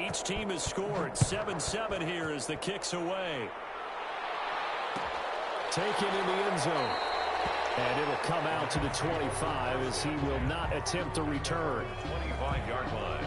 Each team has scored 7-7 here as the kick's away. Taken in the end zone. And it'll come out to the 25 as he will not attempt the return. 25-yard line.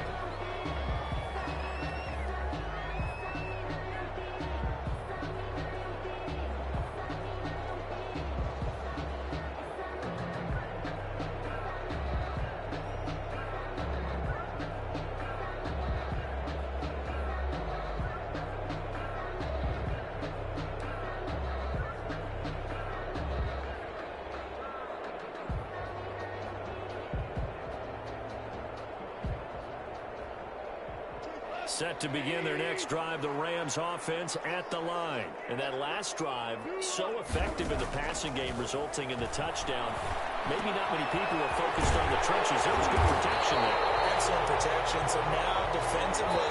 Set to begin their next drive, the Rams offense at the line. And that last drive, so effective in the passing game, resulting in the touchdown. Maybe not many people were focused on the trenches. There was good protection there. Excellent protection. So now defensively,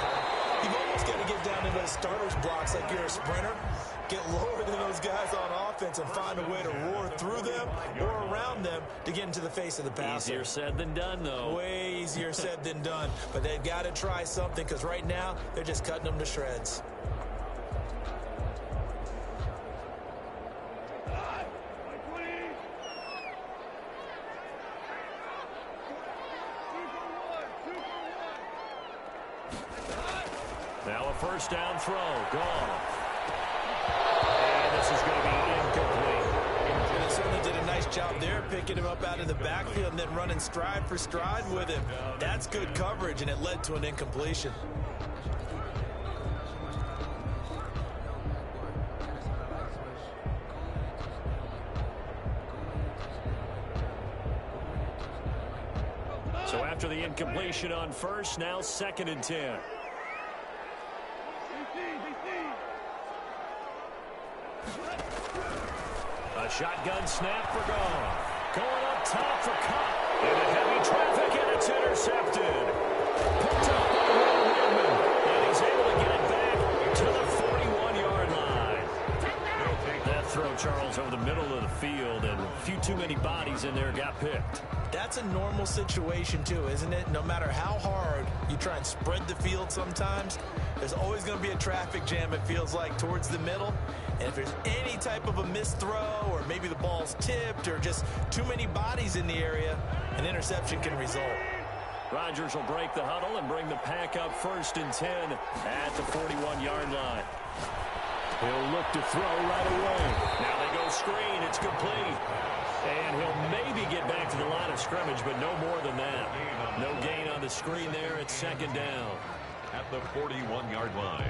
you've almost got to get down to those starters blocks like you're a sprinter. Get lower than those guys on offense and find a way to roar through them or around them to get into the face of the passer. Easier said than done, though. Way easier said than done. But they've got to try something because right now they're just cutting them to shreds. Now a first down throw. Gone. And this is going to be incomplete. And they certainly did a nice job there, picking him up out of the backfield and then running stride for stride with him. That's good coverage, and it led to an incompletion. So after the incompletion on first, now 2nd and 10. A shotgun snap for Goff. Going up top for Cup. Into heavy traffic, and it's intercepted. Picked up by Will Redmond. And he's able to get it back to the 41-yard line. That throw, Charles, over the middle of the field, and a few too many bodies in there got picked. That's a normal situation, too, isn't it? No matter how hard you try and spread the field sometimes, there's always going to be a traffic jam, it feels like, towards the middle. And if there's any type of a missed throw or maybe the ball's tipped or just too many bodies in the area, an interception can result. Rodgers will break the huddle and bring the pack up 1st and 10 at the 41-yard line. He'll look to throw right away. Now they go screen. It's complete. And he'll maybe get back to the line of scrimmage, but no more than that. No gain on the screen there. It's 2nd down. At the 41-yard line.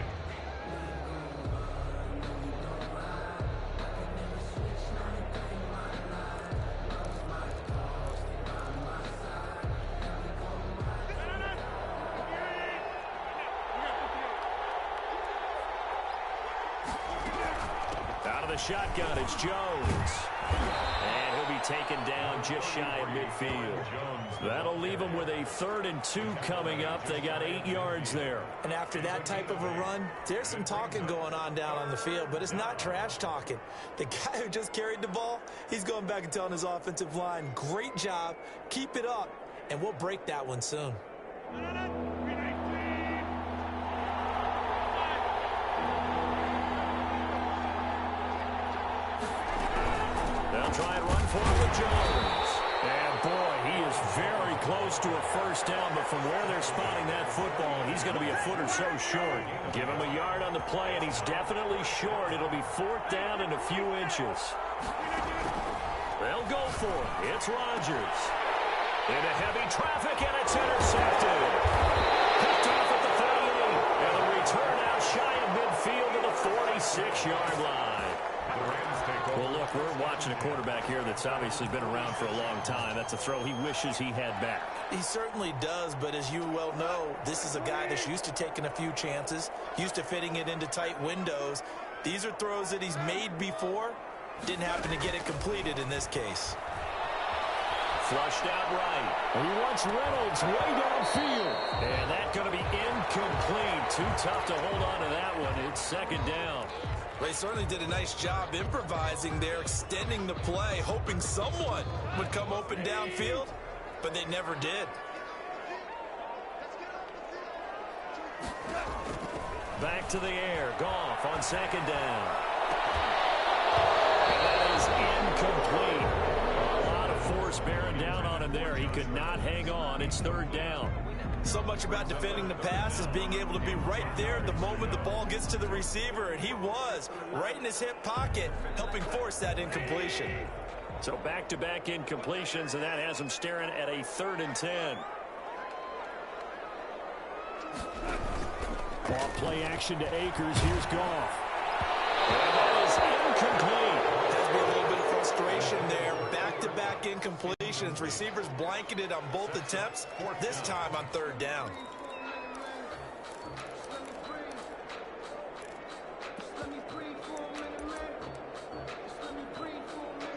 Out of the shotgun, it's Jones. And he'll be taken down just shy of midfield. That'll leave them with a 3rd and 2 coming up. They got 8 yards there. And after that type of a run, there's some talking going on down on the field, but it's not trash talking. The guy who just carried the ball, he's going back and telling his offensive line, great job, keep it up, and we'll break that one soon. They'll try and run for it with Jones. And, boy, he is very close to a first down, but from where they're spotting that football, he's going to be a foot or so short. Give him a yard on the play, and he's definitely short. It'll be 4th down and a few inches. They'll go for it. It's Rodgers. Into heavy traffic, and it's intercepted. Picked off at the 38, and the return out shy of midfield to the 46-yard line. Well, look, we're watching a quarterback here that's obviously been around for a long time. That's a throw he wishes he had back. He certainly does, but as you well know, this is a guy that's used to taking a few chances, used to fitting it into tight windows. These are throws that he's made before. Didn't happen to get it completed in this case. Flushed out right. And he wants Reynolds way downfield. And that's going to be incomplete. Too tough to hold on to that one. It's 2nd down. They certainly did a nice job improvising there, extending the play, hoping someone would come open downfield, but they never did. back to the air. Goff on second down. And that is incomplete. A lot of force bearing down on him there. He could not hang on. It's third down. So much about defending the pass is being able to be right there at the moment the ball gets to the receiver, and he was right in his hip pocket, helping force that incompletion. So back-to-back incompletions, and that has him staring at a 3rd and 10. Off play action to Akers. Here's Goff. And that is incomplete. There's been a little bit of frustration there. Back-to-back incompletions. Receivers blanketed on both attempts, this time on 3rd down.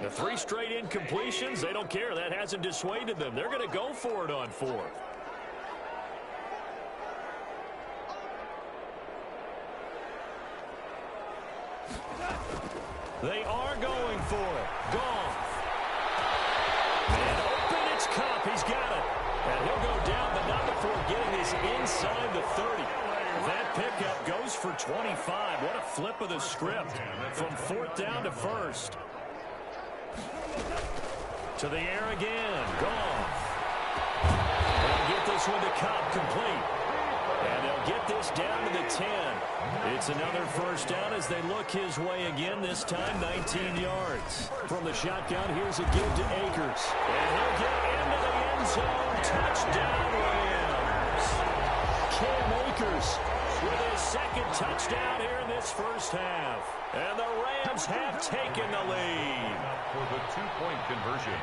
The 3 straight incompletions, they don't care. That hasn't dissuaded them. They're going to go for it on 4th. They are going for it. Goff. And open, it's Cup. He's got it. And he'll go down, but not before getting this inside the 30. That pickup goes for 25. What a flip of the script from 4th down to 1st. To the air again. Goff. They'll get this one to Cup, complete. And they'll get this down to the 10. It's another 1st down as they look his way again, this time 19 yards. From the shotgun, here's a give to Akers. And he'll get into the end zone. Touchdown, Rams. Cam Akers with his 2nd touchdown here in this 1st half. And the Rams have taken the lead. For the 2-point conversion.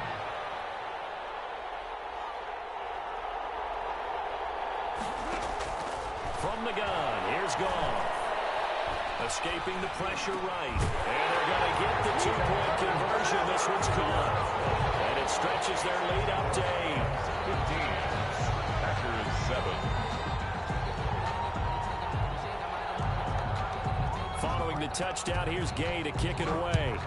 From the gun, here's Goff. Escaping the pressure right. And they're going to get the 2-point conversion. This one's caught. And it stretches their lead up to 8. 15. Packers 7. Following the touchdown, here's Gay to kick it away.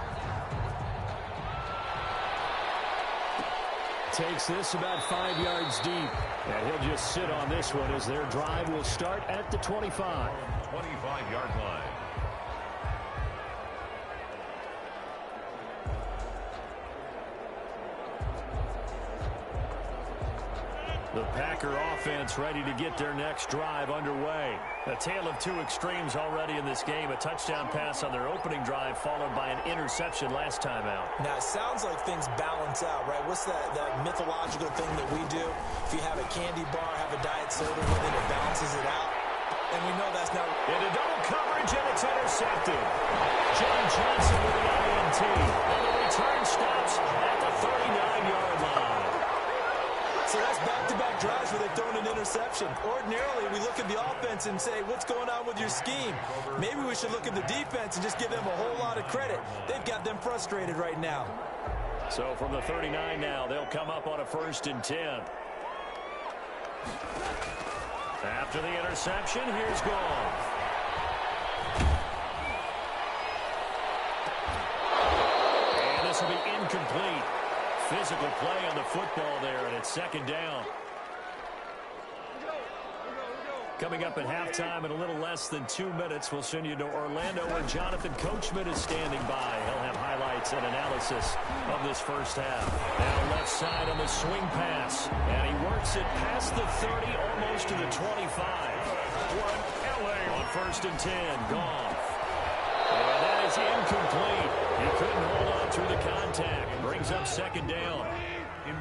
Takes this about 5 yards deep. And he'll just sit on this one as their drive will start at the 25. 25-yard line. The Packer offense ready to get their next drive underway. A tale of 2 extremes already in this game. A touchdown pass on their opening drive followed by an interception last time out. Now, it sounds like things balance out, right? What's that mythological thing that we do? If you have a candy bar, have a diet soda with it, it balances it out. And we know that's not... Into double coverage, and it's intercepted. John Johnson with an INT. And the return stops at the 39-yard line. So that's back-to-back drives where they've thrown an interception. Ordinarily, we look at the offense and say, what's going on with your scheme? Maybe we should look at the defense and just give them a whole lot of credit. They've got them frustrated right now. So from the 39 now, they'll come up on a 1st and 10. After the interception, here's Goff. And this will be incomplete. Physical play on the football there, and it's 2nd down. Coming up at halftime in a little less than 2 minutes, we'll send you to Orlando where Jonathan Coachman is standing by. He'll have highlights and analysis of this 1st half. Now left side on the swing pass, and he works it past the 30, almost to the 25. On 1st and 10, Goff. And that is incomplete. He couldn't hold on through the contact. Brings up 2nd down.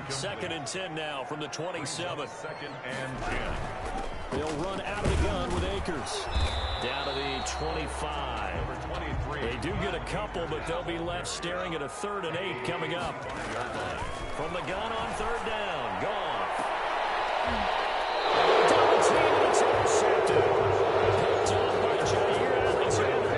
2nd and 10 now from the 27. 2nd and 10. They'll run out of the gun with Akers. Down to the 25. Number 23. They do get a couple, but they'll be left staring at a 3rd and 8 coming up. From the gun on 3rd down, Goff. Double team, it's intercepted. Picked off by Jair Alexander.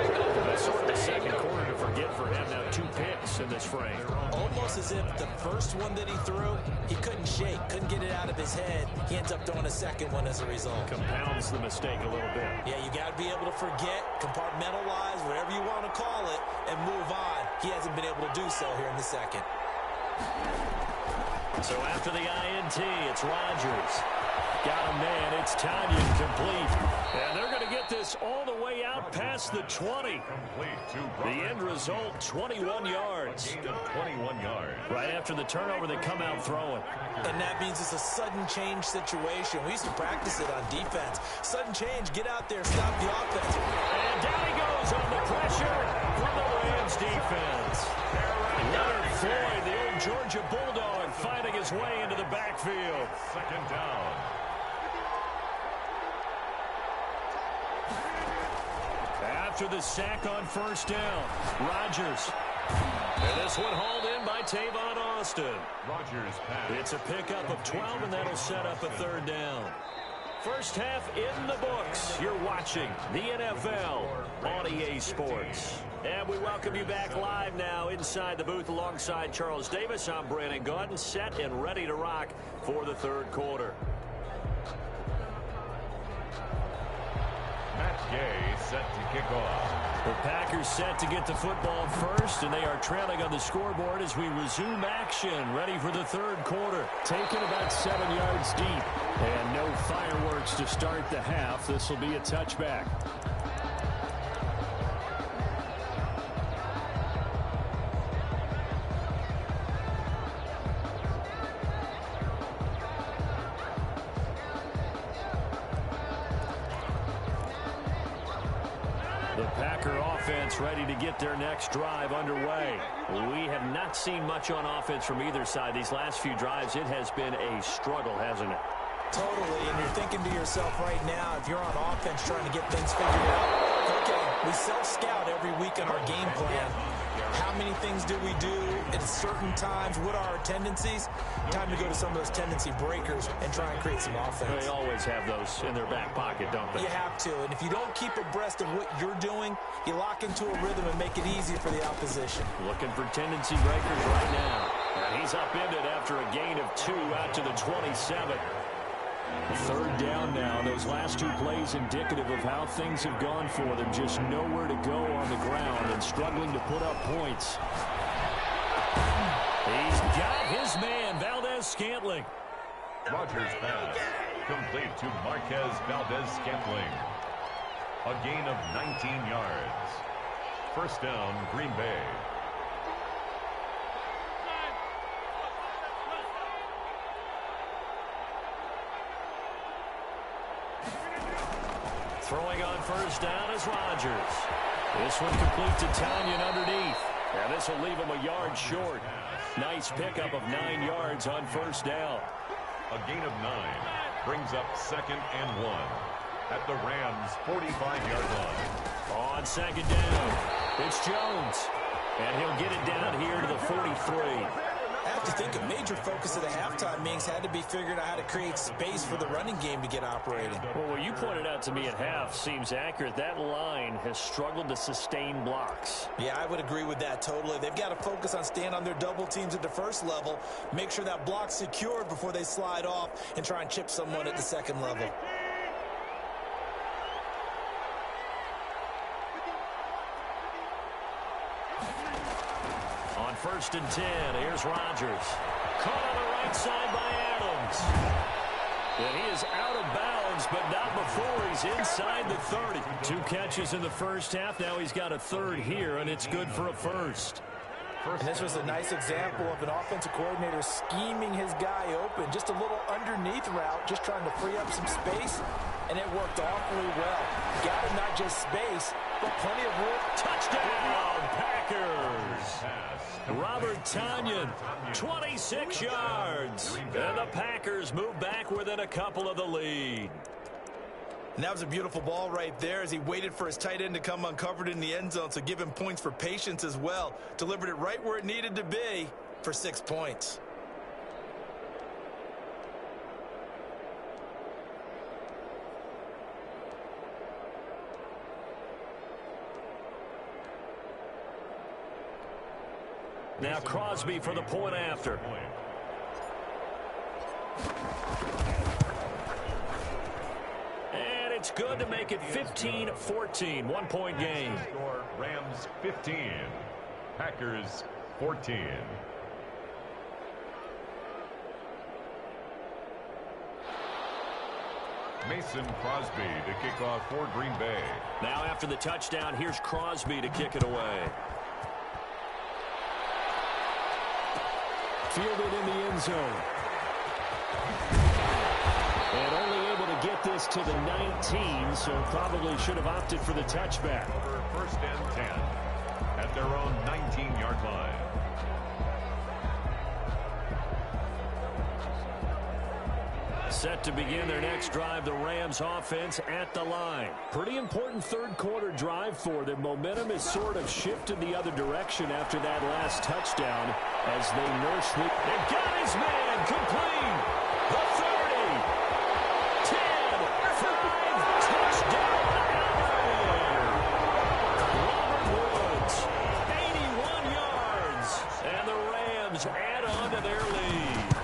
That's sort of the 2nd quarter to forget for him. Now 2 picks in this frame. Almost as if the first one that he threw, he couldn't shake, couldn't get it out of his head. He ends up throwing a 2nd one as a result. Compounds the mistake a little bit. Yeah, you got to be able to forget, compartmentalize, whatever you want to call it, and move on. He hasn't been able to do so here in the 2nd. So after the INT, it's Rodgers. Got him, man. It's Tanyan complete. And they're going to get this all the way out past the 20. The end result, 21 yards. A gain of 21 yards. Right after the turnover, they come out throwing. And that means it's a sudden change situation. We used to practice it on defense. Sudden change, get out there, stop the offense. And down he goes on the pressure from the Rams defense. Leonard Floyd, the old Georgia Bulldog, finding his way into the backfield. Second down. After the sack on first down, Rodgers. And this one hauled in by Tavon Austin. Rodgers pass. It's a pickup of 12, and that'll set up a third down. First half in the books. You're watching the NFL on EA Sports. And we welcome you back live now inside the booth alongside Charles Davis. I'm Brandon Gaudin, set and ready to rock for the third quarter. Matt Gay set to kick off. The Packers set to get the football first, and they are trailing on the scoreboard as we resume action, ready for the third quarter. Taken about 7 yards deep, and no fireworks to start the half. This will be a touchback. Offense ready to get their next drive underway. We have not seen much on offense from either side these last few drives. It has been a struggle, hasn't it? Totally, and you're thinking to yourself right now, if you're on offense trying to get things figured out, okay, we self-scout every week on our game plan. How many things do we do at certain times? What are our tendencies? Time to go to some of those tendency breakers and try and create some offense. They always have those in their back pocket, don't they? You have to, and if you don't keep abreast of what you're doing, you lock into a rhythm and make it easier for the opposition. Looking for tendency breakers right now. And he's upended after a gain of 2 out to the 27. Third down now. Those last two plays indicative of how things have gone for them. Just nowhere to go on the ground and struggling to put up points. He's got his man, Valdez-Scantling. Rodgers pass. Complete to Marquez Valdez-Scantling. A gain of 19 yards. First down, Green Bay. Throwing on first down is Rodgers. This one complete to Tanyan underneath. And this will leave him a yard short. Nice pickup of 9 yards on first down. A gain of 9 brings up second and 1 at the Rams' 45-yard line. On second down, it's Jones. And he'll get it down here to the 43. I have to think a major focus of the halftime meetings had to be figuring out how to create space for the running game to get operating. Well, what you pointed out to me at half seems accurate. That line has struggled to sustain blocks. Yeah, I would agree with that totally. They've got to focus on staying on their double teams at the first level, make sure that block's secured before they slide off and try and chip someone at the second level. First and 10. Here's Rodgers. Caught on the right side by Adams. And he is out of bounds, but not before he's inside the 30. 2 catches in the first half. Now he's got a third here, and it's good for a first. And this was a nice example of an offensive coordinator scheming his guy open. Just a little underneath route, just trying to free up some space, and it worked awfully well. Got him not just space, but plenty of room. Touchdown, Packers! Robert Tanyan, 26 yards. And the Packers move back within a couple of the lead. And that was a beautiful ball right there as he waited for his tight end to come uncovered in the end zone, so give him points for patience as well. Delivered it right where it needed to be for 6 points. Now Crosby for the point after. And it's good to make it 15-14. 1 point game. Score Rams 15. Packers 14. Mason Crosby to kick off for Green Bay. Now after the touchdown, here's Crosby to kick it away. Fielded in the end zone. And only able to get this to the 19, so probably should have opted for the touchback. Over 1st and 10 at their own 19-yard line. Set to begin their next drive, the Rams offense at the line. Pretty important third quarter drive for them. Momentum is sort of shifted the other direction after that last touchdown as they nurse the... They got his man complete. The 30, 10, 5, touchdown Allen. Robert Woods, 81 yards. And the Rams add on to their lead.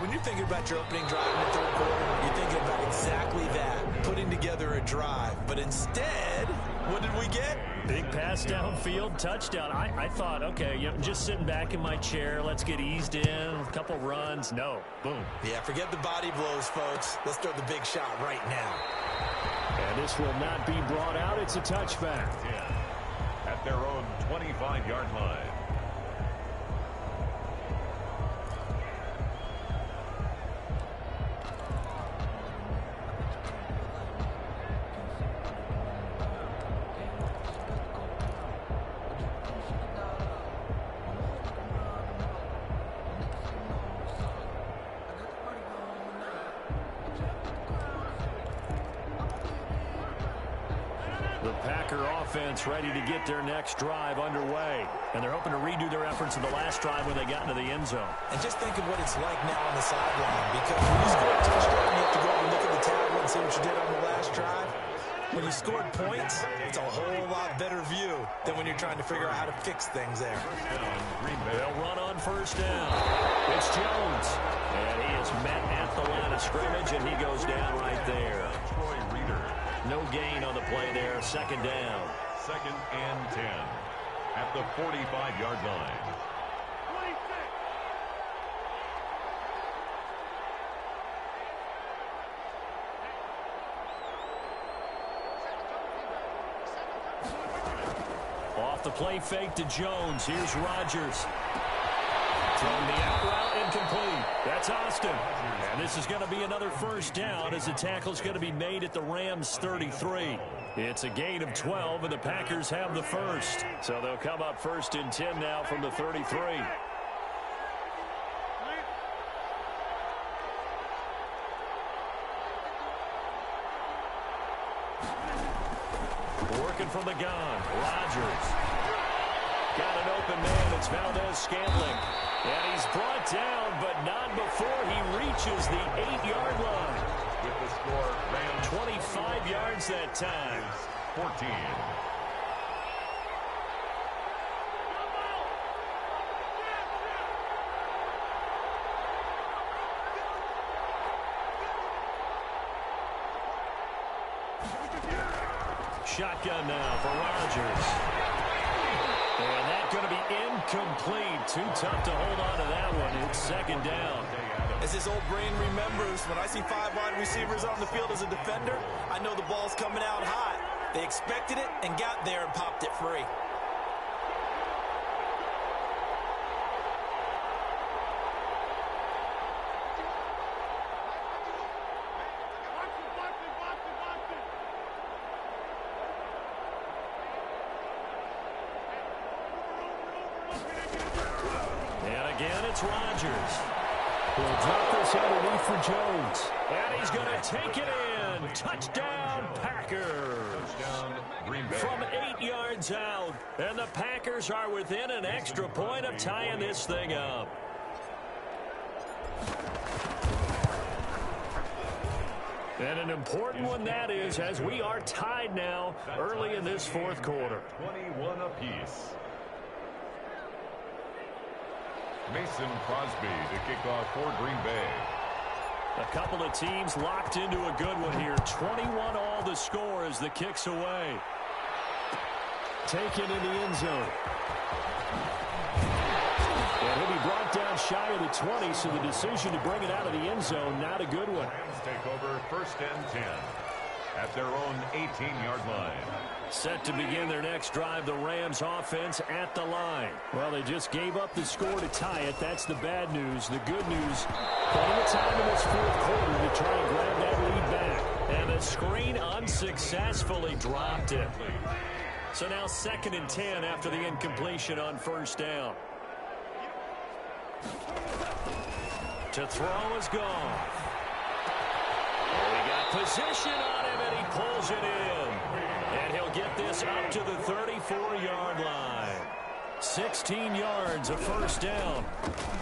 When you're thinking about your opening drive in the third quarter, you're thinking about exactly that, putting together a drive. But instead, what did we get? Big pass downfield, touchdown. I thought, okay, just sitting back in my chair, let's get eased in, a couple runs. No, boom. Yeah, forget the body blows, folks. Let's throw the big shot right now. And this will not be brought out. It's a touchback. At their own 25-yard line. The Packer offense ready to get their next drive underway. And they're hoping to redo their efforts in the last drive when they got into the end zone. And just think of what it's like now on the sideline. Because when you score a touchdown, you have to go over and look at the tablet and see what you did on the last drive. When you scored points, it's a whole lot better view than when you're trying to figure out how to fix things there. They'll run on first down. It's Jones. And he is met at the line of scrimmage, and he goes down right there. Troy Reeder. No gain on the play there. 2nd down. 2nd and 10 at the 45-yard line. Off the play fake to Jones. Here's Rodgers. From the out route, incomplete. That's Austin. And this is going to be another first down as the tackle's going to be made at the Rams' 33. It's a gain of 12, and the Packers have the first. So they'll come up 1st and 10 now from the 33. Working from the gun. Rodgers. Got an open man. It's Valdez-Scantling. And he's brought down, but not before he reaches the 8-yard line. With the score, Rams 25 yards that time. 14. Shotgun now for Rodgers. And that's going to be incomplete. Too tough to hold on to that one. It's 2nd down. As his old brain remembers, when I see 5 wide receivers on the field as a defender, I know the ball's coming out hot. They expected it and got there and popped it free. It's Rodgers. He'll drop this underneath for Jones. And he's going to take it in. Touchdown, Packers. Touchdown, Green Bay. From 8 yards out. And the Packers are within an extra point of tying this thing up. And an important one that is, as we are tied now early in this 4th quarter. 21 apiece. Mason Crosby to kick off for Green Bay. A couple of teams locked into a good one here. 21 all the score as the kick's away. Taken in the end zone. And he'll be brought down shy of the 20, so the decision to bring it out of the end zone, not a good one. Rams take over 1st and 10 at their own 18-yard line. Set to begin their next drive, the Rams offense at the line. Well, they just gave up the score to tie it. That's the bad news. The good news, plenty of time in this 4th quarter to try and grab that lead back. And the screen unsuccessfully dropped it. So now 2nd and 10 after the incompletion on 1st down. To throw is gone. We got position on him, and he pulls it in. And he'll get this up to the 34-yard line. 16 yards, a 1st down.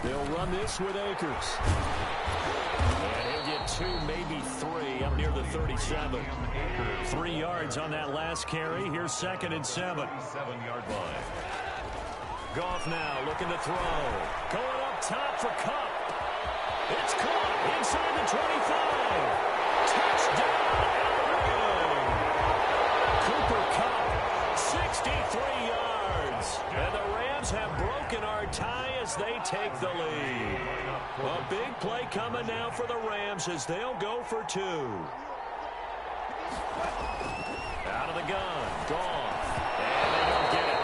They'll run this with Akers. And he'll get 2, maybe 3, up near the 37. 3 yards on that last carry. Here's 2nd and 7. 7-yard line. Goff now looking to throw. Going up top for Kupp. It's caught inside the 25. Touchdown, Cooper Kupp, 63 yards. And the Rams have broken our tie as they take the lead. A big play coming now for the Rams as they'll go for 2. Out of the gun, Goff. And they don't get it.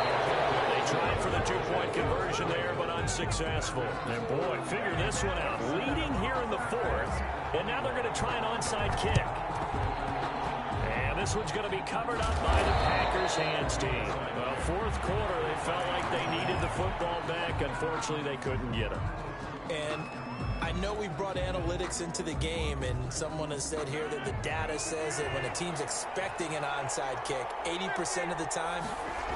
They tried for the 2-point conversion there, but unsuccessful. And boy, figure this one out. Leading here in the 4th, and now they're going to try an onside kick. And this one's going to be covered up by the Packers hands team. Well, 4th quarter, they felt like they needed the football back. Unfortunately, they couldn't get it. And I know we brought analytics into the game, and someone has said here that the data says that when a team's expecting an onside kick, 80% of the time,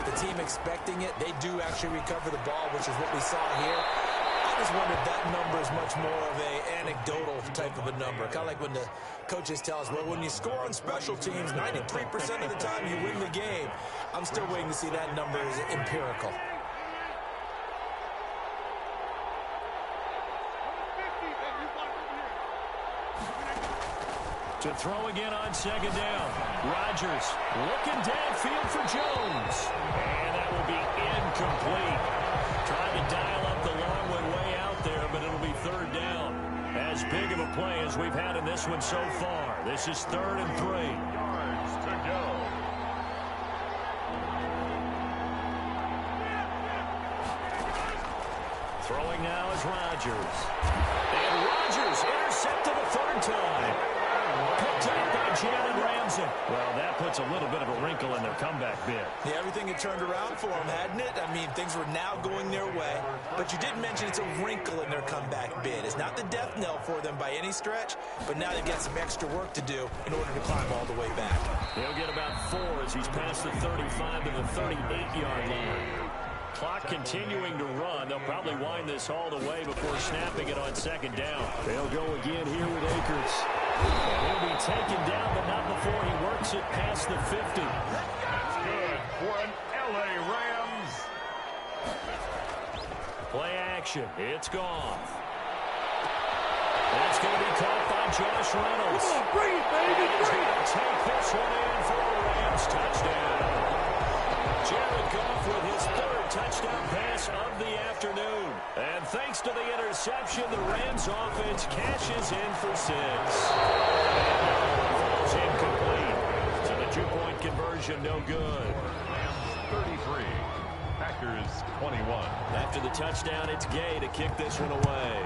the team expecting it, they do actually recover the ball, which is what we saw here. I just wonder if that number is much more of an anecdotal type of a number. Kind of like when the coaches tell us, well, when you score on special teams, 93% of the time you win the game. I'm still waiting to see that number as empirical. To throw again on 2nd down. Rodgers looking downfield for Jones. And that will be incomplete. Trying to dial up the long one way out there, but it'll be 3rd down. As big of a play as we've had in this one so far. This is 3rd and 3. Yards to go. Throwing now is Rodgers. And Rodgers intercepted the 3rd time. Picked up by Jalen Ramsey. Well, that puts a little bit of a wrinkle in their comeback bid. Yeah, everything had turned around for them, hadn't it? I mean, things were now going their way. But you did mention it's a wrinkle in their comeback bid. It's not the death knell for them by any stretch, but now they've got some extra work to do in order to climb all the way back. He'll get about 4 as he's past the 35 to the 38-yard line. Clock continuing to run. They'll probably wind this all the way before snapping it on 2nd down. They'll go again here with Akers. And he'll be taken down, but not before he works it past the 50. That's good for an LA Rams. Play action. It's gone. That's going to be caught by Josh Reynolds. Come on, bring it, baby. Bring it. Take this one in for a Rams touchdown. Jared Goff with his 3rd touchdown pass of the afternoon. And thanks to the interception, the Rams offense cashes in for 6. Falls incomplete. So the 2-point conversion no good. Rams 33. Packers 21. After the touchdown, it's Gay to kick this one away.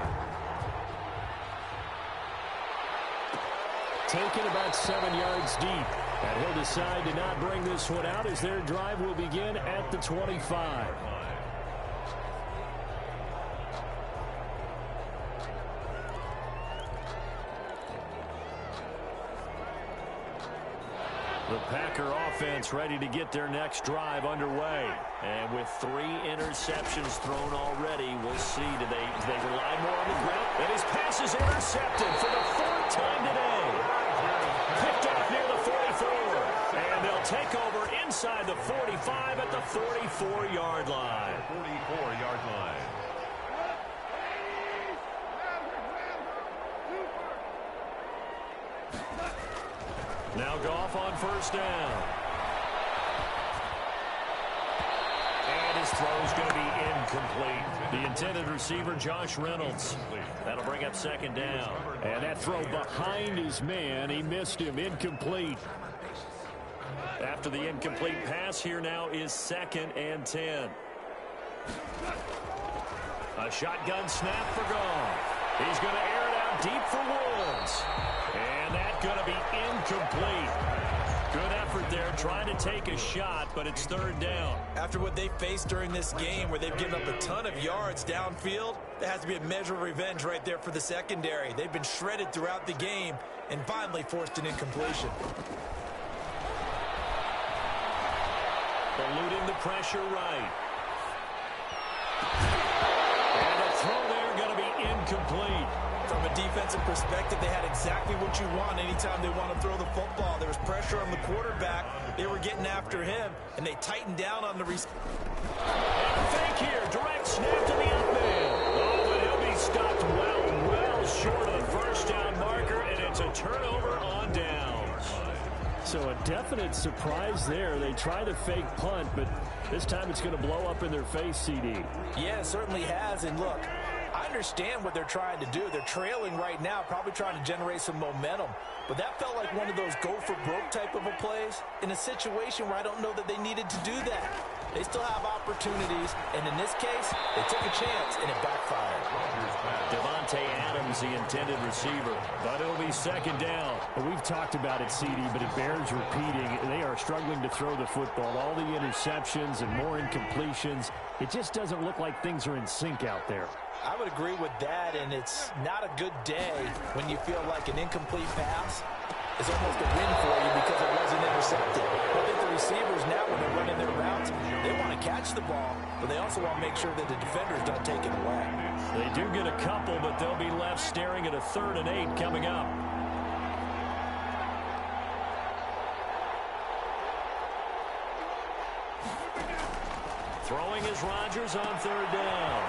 Taken about 7 yards deep. And he'll decide to not bring this one out as their drive will begin at the 25. The Packer offense ready to get their next drive underway. And with 3 interceptions thrown already, we'll see. Do they rely more on the ground? And his pass is intercepted for the 4th time today. Picked off near the 44. And they'll take over inside the 45 at the 44-yard line. 44-yard line. Now Goff on 1st down. And His throw is going to be incomplete. The intended receiver, Josh Reynolds. That'll bring up second down. And that throw behind his man, he missed him. Incomplete. After the incomplete pass, here now is 2nd and 10. A shotgun snap for Goff. He's going to air it out deep for Woods. And that's going to be incomplete. Good effort there, trying to take a shot, but it's 3rd down. After what they faced during this game where they've given up a ton of yards downfield, there has to be a measure of revenge right there for the secondary. They've been shredded throughout the game and finally forced an incompletion. Eluding the pressure right. And the throw there going to be incomplete. From a defensive perspective, they had exactly what you want anytime they want to throw the football. There was pressure on the quarterback. They were getting after him, and they tightened down on the receiver. And a fake here. Direct snap to the up man. Oh, but he'll be stopped well short of the first down marker, and it's a turnover on downs. So a definite surprise there. They try to fake punt, but this time it's going to blow up in their face, CD. Yeah, it certainly has. And look, I understand what they're trying to do. They're trailing right now, probably trying to generate some momentum. But that felt like one of those go-for-broke type of a plays in a situation where I don't know that they needed to do that. They still have opportunities, and in this case, they took a chance, and it backfired. Devontae Adams, the intended receiver, but it'll be 2nd down. Well, we've talked about it, CD, but it bears repeating. They are struggling to throw the football. All the interceptions and more incompletions. It just doesn't look like things are in sync out there. I would agree with that, and it's not a good day when you feel like an incomplete pass is almost a win for you because it wasn't intercepted. I think the receivers now, when they're running their routes, they want to catch the ball, but they also want to make sure that the defenders don't take it away. They do get a couple, but they'll be left staring at a 3rd and 8 coming up. Throwing is Rodgers on 3rd down.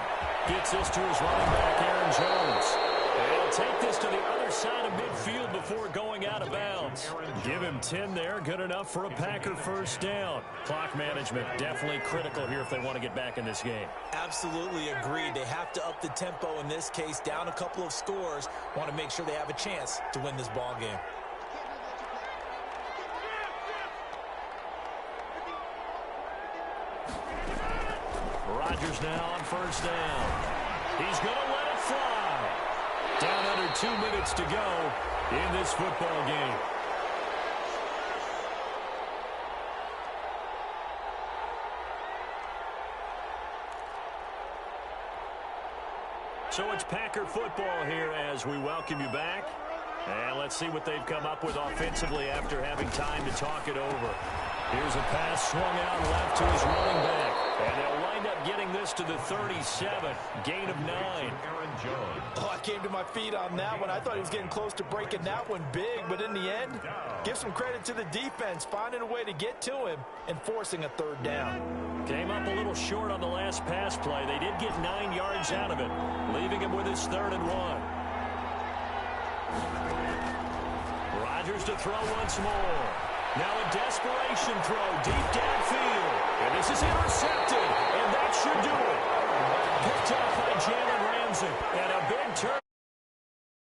Gets this to his running back, Aaron Jones. And he'll take this to the other side of midfield before going out of bounds. Give him 10 there. Good enough for a Packer first down. Clock management definitely critical here if they want to get back in this game. Absolutely agreed. They have to up the tempo in this case, down a couple of scores. Want to make sure they have a chance to win this ball game. Rodgers now on 1st down. He's going to let it fly. Down under 2 minutes to go in this football game. So it's Packer football here as we welcome you back. And let's see what they've come up with offensively after having time to talk it over. Here's a pass swung out left to his running back. And they'll wind up getting this to the 37. Gain of 9. Oh, I came to my feet on that one. I thought he was getting close to breaking that one big, but in the end, give some credit to the defense, finding a way to get to him and forcing a 3rd down. Came up a little short on the last pass play. They did get 9 yards out of it, leaving him with his 3rd and 1. Rodgers to throw once more. Now a desperation throw deep downfield. And this is intercepted. And that should do it. Picked off by Jalen Ramsey. And a big turn.